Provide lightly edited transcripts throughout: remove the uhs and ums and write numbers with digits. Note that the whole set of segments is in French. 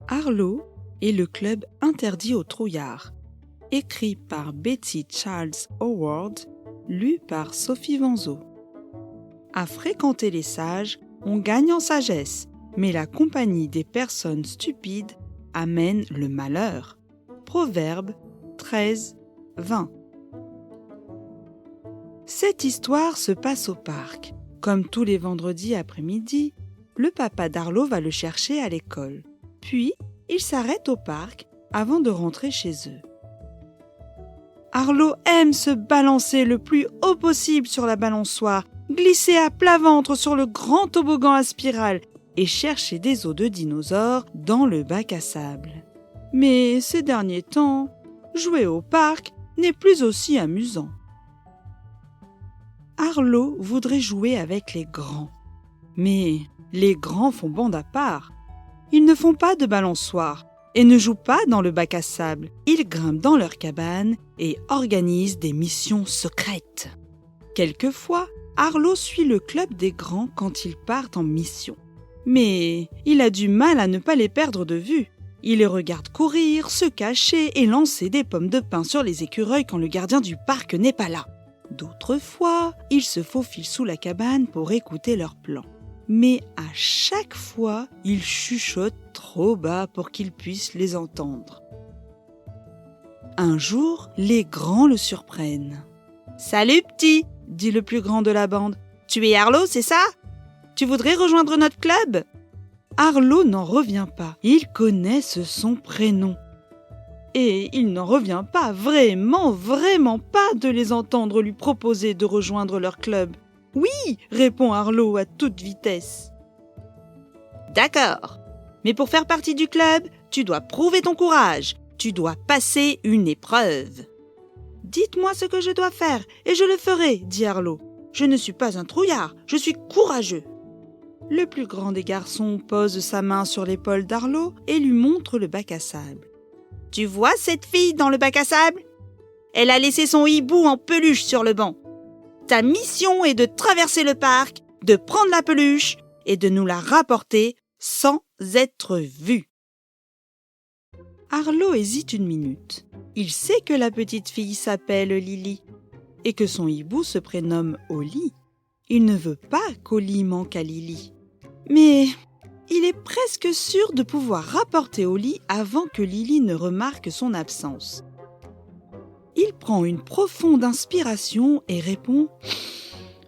Arlo et le club interdit aux trouillards, écrit par Betty Charles Howard, lu par Sophie Vanzo. À fréquenter les sages, on gagne en sagesse, mais la compagnie des personnes stupides amène le malheur. Proverbe 13, 20. Cette histoire se passe au parc. Comme tous les vendredis après-midi, le papa d'Arlo va le chercher à l'école. Puis, il s'arrête au parc avant de rentrer chez eux. Arlo aime se balancer le plus haut possible sur la balançoire, glisser à plat ventre sur le grand toboggan à spirale et chercher des os de dinosaures dans le bac à sable. Mais ces derniers temps, jouer au parc n'est plus aussi amusant. Arlo voudrait jouer avec les grands. Mais les grands font bande à part. Ils ne font pas de balançoire et ne jouent pas dans le bac à sable. Ils grimpent dans leur cabane et organisent des missions secrètes. Quelquefois, Arlo suit le club des grands quand ils partent en mission. Mais il a du mal à ne pas les perdre de vue. Il les regarde courir, se cacher et lancer des pommes de pin sur les écureuils quand le gardien du parc n'est pas là. D'autres fois, il se faufile sous la cabane pour écouter leurs plans. Mais à chaque fois, il chuchote trop bas pour qu'ils puissent les entendre. Un jour, les grands le surprennent. « Salut petit !» dit le plus grand de la bande. « Tu es Arlo, c'est ça ? Tu voudrais rejoindre notre club ?» Arlo n'en revient pas. Il connaît son prénom. Et il n'en revient pas, vraiment pas de les entendre lui proposer de rejoindre leur club. « Oui !» répond Arlo à toute vitesse. « D'accord, mais pour faire partie du club, tu dois prouver ton courage. Tu dois passer une épreuve. »« Dites-moi ce que je dois faire et je le ferai, » dit Arlo. « Je ne suis pas un trouillard, je suis courageux. » Le plus grand des garçons pose sa main sur l'épaule d'Arlo et lui montre le bac à sable. « Tu vois cette fille dans le bac à sable ? Elle a laissé son hibou en peluche sur le banc. Ta mission est de traverser le parc, de prendre la peluche et de nous la rapporter sans être vu. » Arlo hésite une minute. Il sait que la petite fille s'appelle Lily et que son hibou se prénomme Oli. Il ne veut pas qu'Oli manque à Lily. Mais il est presque sûr de pouvoir rapporter Oli avant que Lily ne remarque son absence. Il prend une profonde inspiration et répond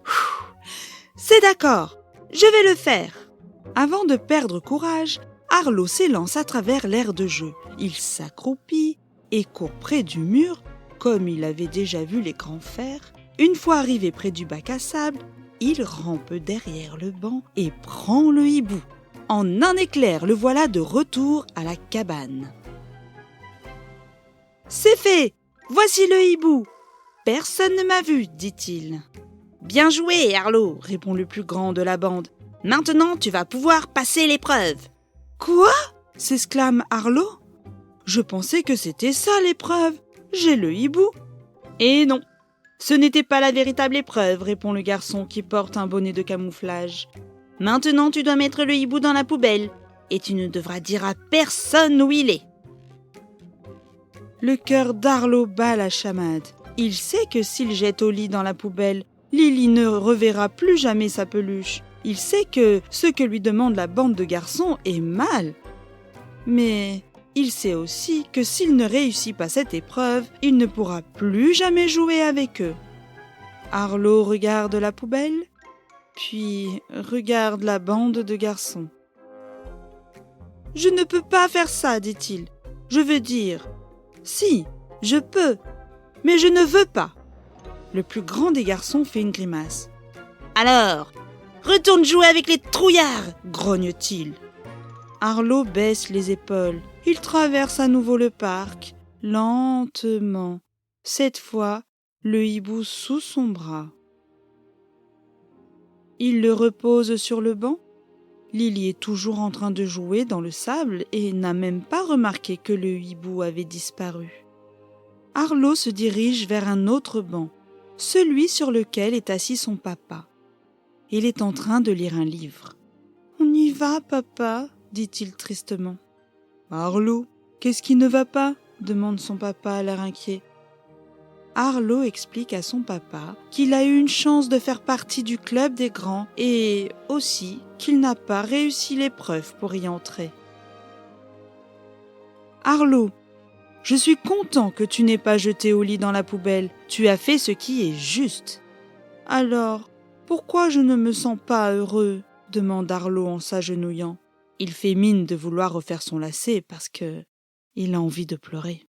« C'est d'accord, je vais le faire !» Avant de perdre courage, Arlo s'élance à travers l'aire de jeu. Il s'accroupit et court près du mur, comme il avait déjà vu les grands faire. Une fois arrivé près du bac à sable, il rampe derrière le banc et prend le hibou. En un éclair, le voilà de retour à la cabane. « C'est fait ! Voici le hibou ! Personne ne m'a vu, dit-il. »« Bien joué, Arlo, » répond le plus grand de la bande. « Maintenant, tu vas pouvoir passer l'épreuve. »« Quoi ?» s'exclame Arlo. « Je pensais que c'était ça l'épreuve. J'ai le hibou. »« Et non, ce n'était pas la véritable épreuve, » répond le garçon qui porte un bonnet de camouflage. « Maintenant, tu dois mettre le hibou dans la poubelle et tu ne devras dire à personne où il est. » Le cœur d'Arlo bat la chamade. Il sait que s'il jette Oli dans la poubelle, Lily ne reverra plus jamais sa peluche. Il sait que ce que lui demande la bande de garçons est mal. Mais il sait aussi que s'il ne réussit pas cette épreuve, il ne pourra plus jamais jouer avec eux. Arlo regarde la poubelle, puis regarde la bande de garçons. « Je ne peux pas faire ça, dit-il. Je veux dire... Si, je peux, mais je ne veux pas. » Le plus grand des garçons fait une grimace. « Alors, retourne jouer avec les trouillards !» grogne-t-il. Arlo baisse les épaules. Il traverse à nouveau le parc, lentement. Cette fois, le hibou sous son bras. Il le repose sur le banc. Lily est toujours en train de jouer dans le sable et n'a même pas remarqué que le hibou avait disparu. Arlo se dirige vers un autre banc, celui sur lequel est assis son papa. Il est en train de lire un livre. « On y va, papa ?» dit-il tristement. Arlo, qu'est-ce qui ne va pas ? Demande son papa à l'air inquiet. Arlo explique à son papa qu'il a eu une chance de faire partie du club des grands et aussi qu'il n'a pas réussi l'épreuve pour y entrer. Arlo, je suis content que tu n'aies pas jeté Oli dans la poubelle. Tu as fait ce qui est juste. Alors, pourquoi je ne me sens pas heureux ? Demande Arlo en s'agenouillant. Il fait mine de vouloir refaire son lacet parce que il a envie de pleurer.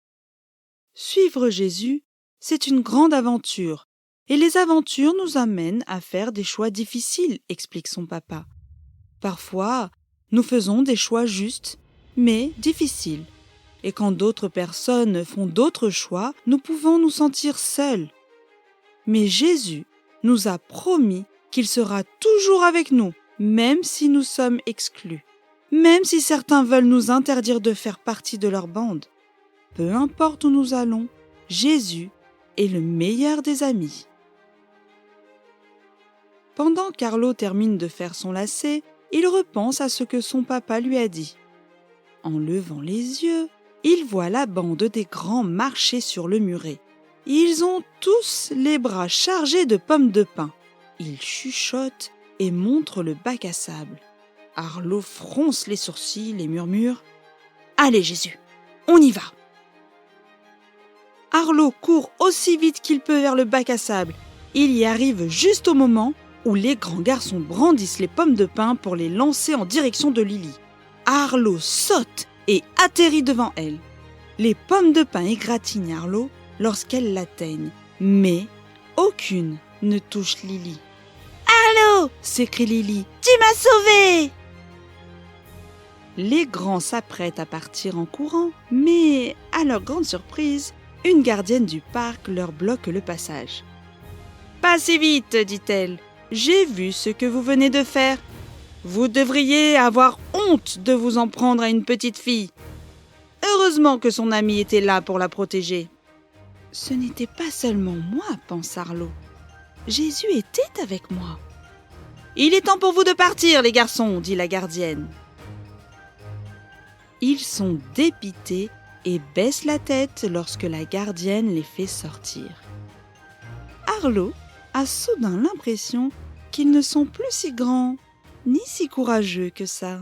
Suivre Jésus, c'est une grande aventure. Et les aventures nous amènent à faire des choix difficiles, explique son papa. Parfois, nous faisons des choix justes, mais difficiles. Et quand d'autres personnes font d'autres choix, nous pouvons nous sentir seuls. Mais Jésus nous a promis qu'il sera toujours avec nous, même si nous sommes exclus. Même si certains veulent nous interdire de faire partie de leur bande. Peu importe où nous allons, Jésus est le meilleur des amis. Pendant qu'Arlo termine de faire son lacet, il repense à ce que son papa lui a dit. En levant les yeux, il voit la bande des grands marcher sur le muret. Ils ont tous les bras chargés de pommes de pin. Ils chuchotent et montrent le bac à sable. Arlo fronce les sourcils et murmure « Allez Jésus, on y va !» Arlo court aussi vite qu'il peut vers le bac à sable. Il y arrive juste au moment où les grands garçons brandissent les pommes de pin pour les lancer en direction de Lily. Arlo saute et atterrit devant elle. Les pommes de pin égratignent Arlo lorsqu'elles l'atteignent, mais aucune ne touche Lily. « Arlo !» s'écrie Lily. « Tu m'as sauvée !» Les grands s'apprêtent à partir en courant, mais à leur grande surprise, une gardienne du parc leur bloque le passage. « Pas si vite, dit-elle. J'ai vu ce que vous venez de faire. Vous devriez avoir honte de vous en prendre à une petite fille. Heureusement que son ami était là pour la protéger. » Ce n'était pas seulement moi, pense Arlo. Jésus était avec moi. « Il est temps pour vous de partir, les garçons, dit la gardienne. » Ils sont dépités et baissent la tête lorsque la gardienne les fait sortir. Arlo a soudain l'impression qu'ils ne sont plus si grands ni si courageux que ça.